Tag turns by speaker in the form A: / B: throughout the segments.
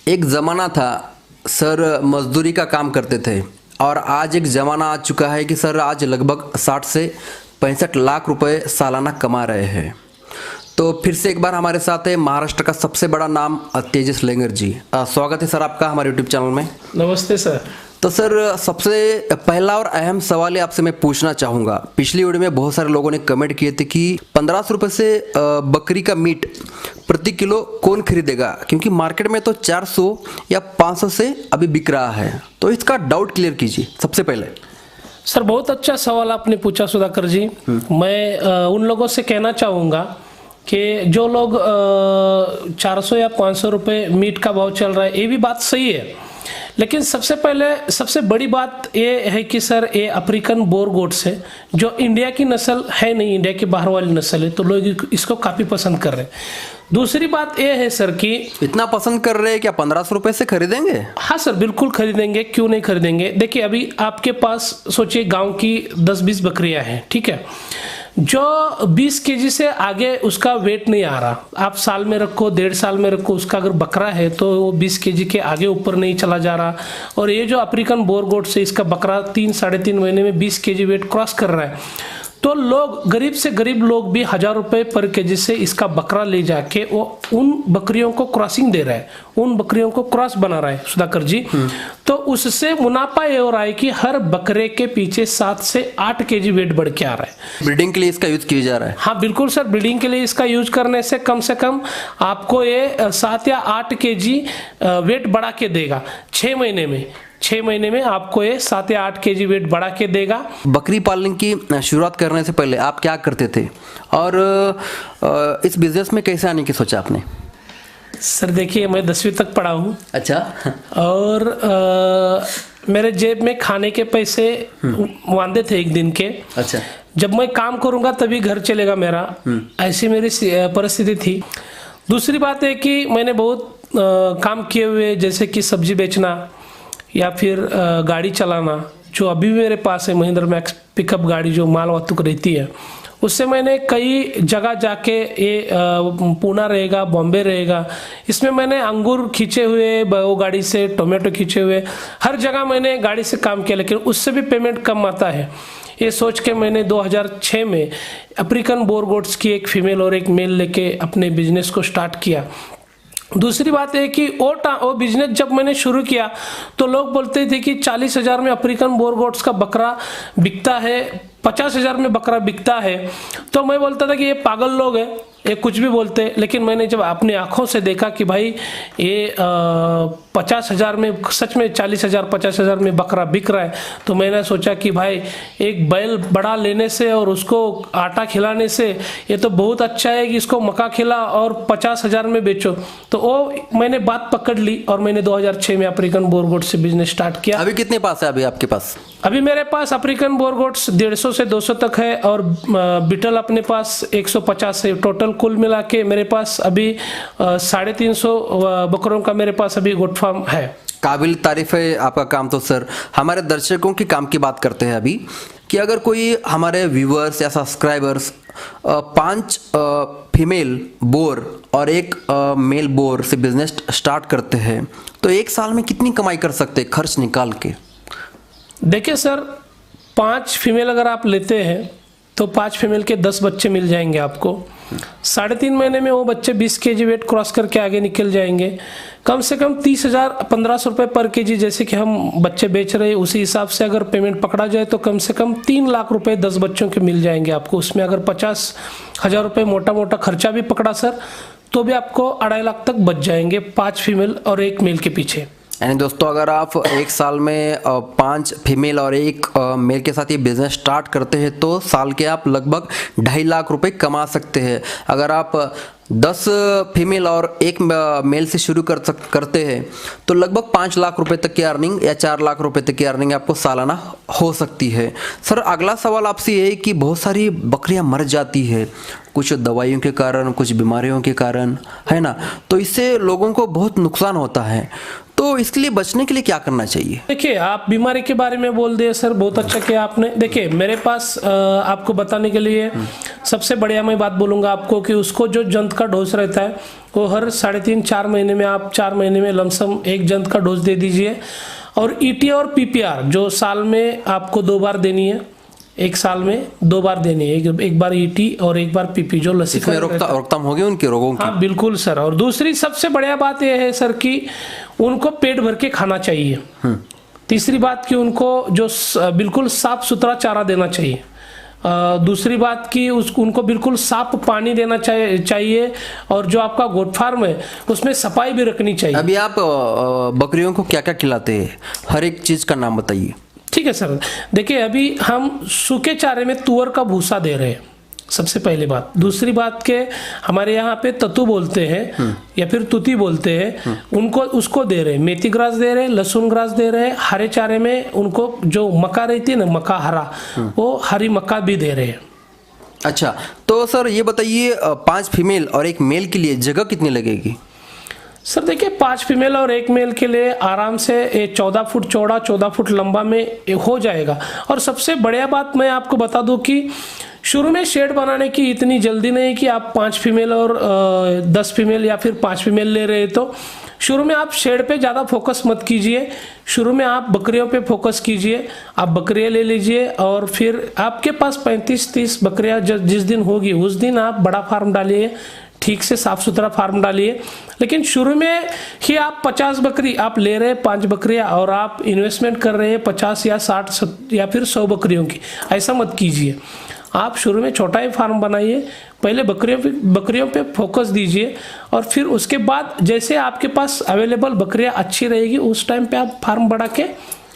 A: एक ज़माना था सर, मजदूरी का काम करते थे और आज एक ज़माना आ चुका है कि सर आज लगभग 60 से 65 लाख रुपए सालाना कमा रहे हैं। तो फिर से एक बार हमारे साथ है महाराष्ट्र का सबसे बड़ा नाम तेजस लेंगर जी। स्वागत है सर आपका हमारे यूट्यूब चैनल में।
B: नमस्ते सर।
A: तो सर सबसे पहला और अहम सवाल है आपसे मैं पूछना चाहूँगा, पिछली वीडियो में बहुत सारे लोगों ने कमेंट किए थे कि 1500 रुपये से बकरी का मीट प्रति किलो कौन खरीदेगा, क्योंकि मार्केट में तो 400 या 500 से अभी बिक रहा है। तो इसका डाउट क्लियर कीजिए सबसे पहले।
B: सर बहुत अच्छा सवाल आपने पूछा सुधाकर जी। मैं उन लोगों से कहना चाहूँगा कि जो लोग 400 या 500 रुपये मीट का भाव चल रहा है, ये भी बात सही है, लेकिन सबसे पहले सबसे बड़ी बात ये है कि सर ये अफ्रीकन बोर गोट्स है जो इंडिया की नस्ल है नहीं, इंडिया के बाहर वाली नस्ल है, तो लोग इसको काफ़ी पसंद कर रहे हैं। दूसरी बात ये है सर कि
A: इतना पसंद कर रहे हैं क्या 1500 रुपये से खरीदेंगे?
B: हाँ सर बिल्कुल खरीदेंगे, क्यों नहीं खरीदेंगे। देखिए अभी आपके पास सोचिए गांव की 10-20 बकरियां हैं, ठीक है, जो 20 केजी से आगे उसका वेट नहीं आ रहा। आप साल में रखो, 1.5 साल में रखो, उसका अगर बकरा है तो वो 20 केजी के आगे ऊपर नहीं चला जा रहा। और ये जो अफ्रीकन बोर गोट से इसका बकरा 3-3.5 महीने में 20 केजी वेट क्रॉस कर रहा है, तो लोग गरीब से गरीब लोग भी 1000 रुपये पर केजी से इसका बकरा ले जाके वो उन बकरियों को क्रॉसिंग दे रहा है, उन बकरियों को क्रॉस बना रहा है सुधाकर जी। तो उससे मुनाफा ये हो रहा है कि हर बकरे के पीछे 7 से 8 केजी वेट बढ़ के आ रहा है।
A: ब्रीडिंग के लिए इसका यूज किया जा रहा है?
B: हाँ बिल्कुल सर, ब्रीडिंग के लिए इसका यूज करने से कम आपको ये 7 या 8 केजी वेट बढ़ा के देगा 6 महीने में। 6 महीने में आपको ये 7 या 8 केजी वेट बढ़ा के देगा।
A: बकरी पालने की शुरुआत करने से पहले आप क्या करते थे और इस बिजनेस में कैसे आने की सोचा आपने?
B: सर देखिए मैं 10वीं तक पढ़ा हूँ।
A: अच्छा।
B: और मेरे जेब में खाने के पैसे वांदे थे एक दिन के।
A: अच्छा।
B: जब मैं काम करूँगा तभी घर चलेगा मेरा, ऐसी मेरी परिस्थिति थी। दूसरी बात है कि मैंने बहुत काम किए हुए, जैसे कि सब्जी बेचना या फिर गाड़ी चलाना, जो अभी भी मेरे पास है महिंद्रा मैक्स पिकअप गाड़ी जो माल वाहतुक रहती है, उससे मैंने कई जगह जाके, ये पूना रहेगा, बॉम्बे रहेगा, इसमें मैंने अंगूर खींचे हुए वो गाड़ी से, टोमेटो खींचे हुए, हर जगह मैंने गाड़ी से काम किया, लेकिन उससे भी पेमेंट कम आता है। ये सोच के मैंने 2006 में अफ्रीकन बोर गोट्स की एक फीमेल और एक मेल लेके अपने बिजनेस को स्टार्ट किया। दूसरी बात है कि वो बिजनेस जब मैंने शुरू किया तो लोग बोलते थे कि 40,000 में अफ्रीकन बोर गोट्स का बकरा बिकता है, 50,000 में बकरा बिकता है। तो मैं बोलता था कि ये पागल लोग हैं, ये कुछ भी बोलते। लेकिन मैंने जब अपनी आंखों से देखा कि भाई ये 50,000 में, सच में 40,000 50,000 में बकरा बिक रहा है, तो मैंने सोचा कि भाई एक बैल बड़ा लेने से और उसको आटा खिलाने से ये तो बहुत अच्छा है कि इसको मक्का खिला और 50,000 में बेचो। तो वो मैंने बात पकड़ ली और मैंने 2006 में अफ्रीकन बोर गोट से बिजनेस स्टार्ट किया।
A: अभी कितने पास है अभी आपके पास? अभी
B: मेरे पास अफ्रीकन बोर गोट्स 150 से 200 तक है और बीटल अपने पास 150 से, टोटल कुल मिला के मेरे पास अभी 350 बकरों का मेरे पास अभी गोट फार्म है।
A: काबिल तारीफ है आपका काम। तो सर हमारे दर्शकों के काम की बात करते हैं अभी, कि अगर कोई हमारे व्यूअर्स या सब्सक्राइबर्स 5 फीमेल बोर और 1 मेल बोर से बिजनेस स्टार्ट करते हैं तो 1 साल में कितनी कमाई कर सकते हैं खर्च निकाल के?
B: देखिए सर, 5 फीमेल अगर आप लेते हैं तो 5 फीमेल के 10 बच्चे मिल जाएंगे आपको। 3.5 महीने में वो बच्चे 20 केजी वेट क्रॉस करके आगे निकल जाएंगे। कम से कम 30,000-1500 रुपये पर केजी जैसे कि हम बच्चे बेच रहे हैं, उसी हिसाब से अगर पेमेंट पकड़ा जाए तो कम से कम 3 लाख रुपए 10 बच्चों के मिल जाएंगे आपको। उसमें अगर 50,000 रुपये मोटा मोटा खर्चा भी पकड़ा सर, तो भी आपको 2.5 लाख तक बच जाएंगे 5 फीमेल और 1 मेल के पीछे।
A: यानी दोस्तों अगर आप 1 साल में 5 फीमेल और 1 मेल के साथ ये बिजनेस स्टार्ट करते हैं तो साल के आप लगभग 2.5 लाख रुपए कमा सकते हैं। अगर आप 10 फीमेल और 1 मेल से शुरू करते हैं तो लगभग 5 लाख रुपए तक की अर्निंग या 4 लाख रुपए तक की अर्निंग आपको सालाना हो सकती है। सर अगला सवाल आपसे ये है कि बहुत सारी बकरियां मर जाती है, कुछ दवाइयों के कारण, कुछ बीमारियों के कारण, है ना, तो इससे लोगों को बहुत नुकसान होता है। तो इसके लिए बचने के लिए क्या करना चाहिए?
B: देखिए, आप बीमारी के बारे में बोल दिए सर, बहुत अच्छा किया आपने। देखिए, मेरे पास आपको बताने के लिए सबसे बढ़िया मैं बात बोलूँगा आपको कि उसको जो जंत का डोज रहता है वो हर 3.5-4 महीने में, आप 4 महीने में लमसम एक जंत का डोज दे दीजिए। और ईटी और पीपीआर जो साल में आपको 2 बार देनी है, एक साल में 2 बार देनी है, एक बार ईटी और एक बार पीपी, जो लसीकरण
A: रोकथाम होगी उनके रोगों की।
B: हाँ बिल्कुल सर। और दूसरी सबसे बढ़िया बात यह है सर कि उनको पेट भर के खाना चाहिए। तीसरी बात कि उनको जो बिल्कुल साफ सुथरा चारा देना चाहिए। दूसरी बात कि उनको बिल्कुल साफ पानी देना चाहिए। और जो आपका गोट फार्म है उसमें सफाई भी रखनी चाहिए।
A: अभी आप बकरियों को क्या क्या खिलाते हैं, हर एक चीज का नाम बताइए।
B: ठीक है सर। देखिए, अभी हम सूखे चारे में तुअर का भूसा दे रहे हैं, सबसे पहली बात। दूसरी बात के हमारे यहाँ पे ततु बोलते हैं या फिर तुती बोलते हैं, उनको उसको दे रहे हैं। मेथी ग्रास दे रहे हैं, लहसुन ग्रास दे रहे हैं। हरे चारे में उनको जो मक्का रहती है ना, मक्का हरा, वो हरी मक्का भी दे रहे हैं।
A: अच्छा, तो सर ये बताइए 5 फीमेल और 1 मेल के लिए जगह कितनी लगेगी?
B: सर देखिए, 5 फीमेल और 1 मेल के लिए आराम से 14 फुट चौड़ा 14 फुट लंबा में हो जाएगा। और सबसे बढ़िया बात मैं आपको बता दूं कि शुरू में शेड बनाने की इतनी जल्दी नहीं कि आप 5 फीमेल और 10 फीमेल या फिर 5 फीमेल ले रहे, तो शुरू में आप शेड पे ज़्यादा फोकस मत कीजिए। शुरू में आप बकरियों पे फोकस कीजिए। आप बकरियां ले लीजिए और फिर आपके पास 35-30 बकरियां जिस दिन होगी उस दिन आप बड़ा फार्म डालिए, ठीक से साफ सुथरा फार्म डालिए। लेकिन शुरू में ही आप 50 बकरी आप ले रहे हैं, 5 बकरियां, और आप इन्वेस्टमेंट कर रहे हैं 50 या 60 या फिर 100 बकरियों की, ऐसा मत कीजिए। आप शुरू में छोटा ही फार्म बनाइए, पहले बकरियों पे फोकस दीजिए और फिर उसके बाद जैसे आपके पास अवेलेबल बकरियां अच्छी रहेगी उस टाइम पे आप फार्म बढ़ा के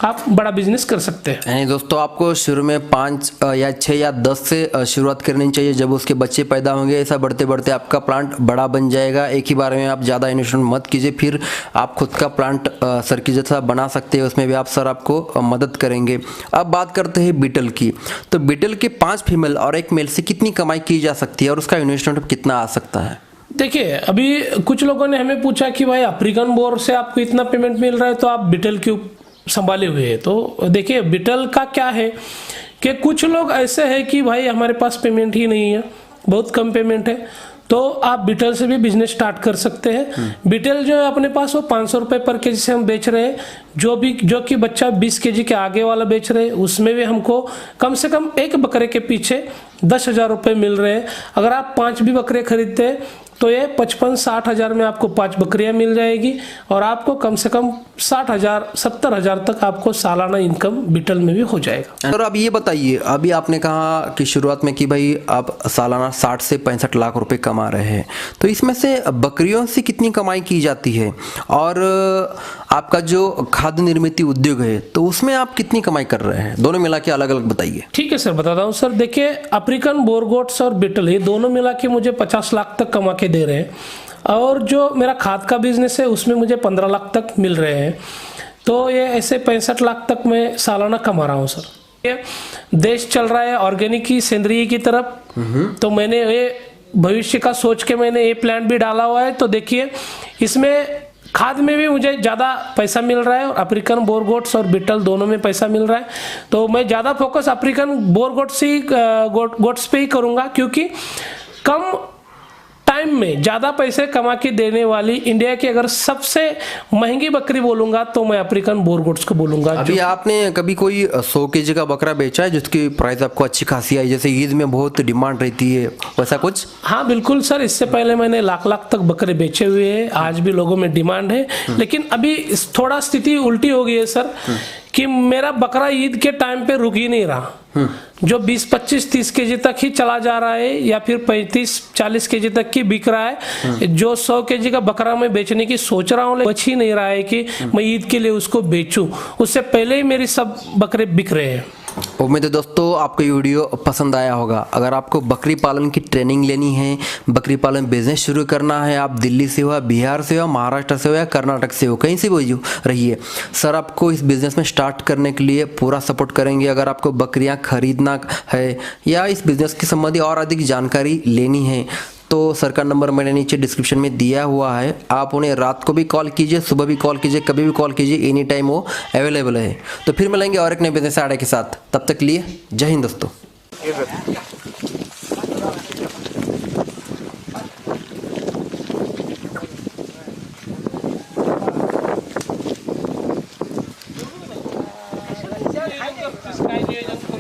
B: आप बड़ा बिजनेस कर सकते हैं।
A: यानी दोस्तों, आपको शुरू में 5 या 6 या 10 से शुरुआत करनी चाहिए। जब उसके बच्चे पैदा होंगे, ऐसा बढ़ते बढ़ते आपका प्लांट बड़ा बन जाएगा। एक ही बार में आप ज़्यादा इन्वेस्टमेंट मत कीजिए, फिर आप खुद का प्लांट सर की जैसा बना सकते हैं। उसमें भी आप सर आपको मदद करेंगे। अब बात करते हैं बीटल की। तो बीटल के 5 फीमेल और 1 मेल से कितनी कमाई की जा सकती है और उसका इन्वेस्टमेंट कितना आ सकता है?
B: देखिए, अभी कुछ लोगों ने हमें पूछा कि भाई अफ्रीकन बोर से आपको इतना पेमेंट मिल रहा है तो आप बीटल क्यों संभाले हुए हैं। तो देखिए, बीटल का क्या है कि कुछ लोग ऐसे हैं कि भाई हमारे पास पेमेंट ही नहीं है, बहुत कम पेमेंट है, तो आप बीटल से भी बिजनेस स्टार्ट कर सकते हैं। बीटल जो है अपने पास वो 500 रुपये पर केजी से हम बेच रहे हैं। जो कि बच्चा 20 केजी के आगे वाला बेच रहे हैं, उसमें भी हमको कम से कम एक बकरे के पीछे 10,000 रुपये मिल रहे हैं। अगर आप 5 भी बकरे खरीदते हैं तो ये 55-60 हज़ार में आपको 5 बकरियां मिल जाएगी और आपको कम से कम 60,000-70,000 तक आपको सालाना इनकम बीटल में भी हो जाएगा।
A: और अब ये बताइए, अभी आपने कहा कि शुरुआत में कि भाई आप सालाना 60 से 65 लाख रुपए कमा रहे हैं, तो इसमें से बकरियों से कितनी कमाई की जाती है? और आपका जो खाद्य निर्मित उद्योग है तो उसमें आप कितनी कमाई कर रहे हैं? दोनों मिला के अलग अलग बताइए।
B: ठीक है सर, बताता हूँ सर। देखिए, अफ्रीकन बोरगोट्स और बीटल ये दोनों मिला के मुझे 50 लाख तक कमा के दे रहे हैं और जो मेरा खाद का बिजनेस है उसमें मुझे 15 लाख तक मिल रहे हैं। तो ये ऐसे 65 लाख तक मैं सालाना कमा रहा हूँ सर। ये देश चल रहा है ऑर्गेनिक की, सेंद्रीय की तरफ, तो मैंने ये भविष्य का सोच के मैंने ये प्लान भी डाला हुआ है। तो देखिए, इसमें खाद में भी मुझे ज़्यादा पैसा मिल रहा है और अफ्रीकन बोरगोट्स और बीटल दोनों में पैसा मिल रहा है। तो मैं ज़्यादा फोकस अफ्रीकन गोट्स पे ही करूँगा, क्योंकि कम टाइम में ज़्यादा पैसे कमा के देने वाली इंडिया की अगर सबसे महंगी बकरी बोलूँगा तो मैं अफ्रीकन बोरगोट्स को बोलूँगा।
A: अभी आपने कभी कोई 100 केजी का बकरा बेचा है जिसकी प्राइस आपको अच्छी खासी आई, जैसे ईद में बहुत डिमांड रहती है, वैसा कुछ?
B: हाँ बिल्कुल सर, इससे पहले मैंने लाख तक बकरे बेचे हुए हैं, आज भी लोगों में डिमांड है। लेकिन अभी थोड़ा स्थिति उल्टी हो गई है सर कि मेरा बकरा ईद के टाइम पे रुक ही नहीं रहा। जो 20, 25, 30 केजी तक ही चला जा रहा है या फिर 35, 40 केजी तक की बिक रहा है। जो 100 केजी का बकरा मैं बेचने की सोच रहा हूँ, बच ही नहीं रहा है कि मैं ईद के लिए उसको बेचूं, उससे पहले ही मेरी सब बकरे बिक रहे हैं।
A: उम्मीद है दोस्तों आपको ये वीडियो पसंद आया होगा। अगर आपको बकरी पालन की ट्रेनिंग लेनी है, बकरी पालन बिजनेस शुरू करना है, आप दिल्ली से हो, बिहार से हो, महाराष्ट्र से हो या कर्नाटक से हो, कहीं से भी रहिए, सर आपको इस बिज़नेस में स्टार्ट करने के लिए पूरा सपोर्ट करेंगे। अगर आपको बकरियां खरीदना है या इस बिज़नेस के संबंधी और अधिक जानकारी लेनी है तो सर का नंबर मैंने नीचे डिस्क्रिप्शन में दिया हुआ है, आप उन्हें रात को भी कॉल कीजिए, सुबह भी कॉल कीजिए, कभी भी कॉल कीजिए, एनी टाइम वो अवेलेबल है। तो फिर मिलेंगे और एक नए बिजनेस आइडिया के साथ, तब तक के लिए जय हिंद दोस्तों।
B: काय नियोजन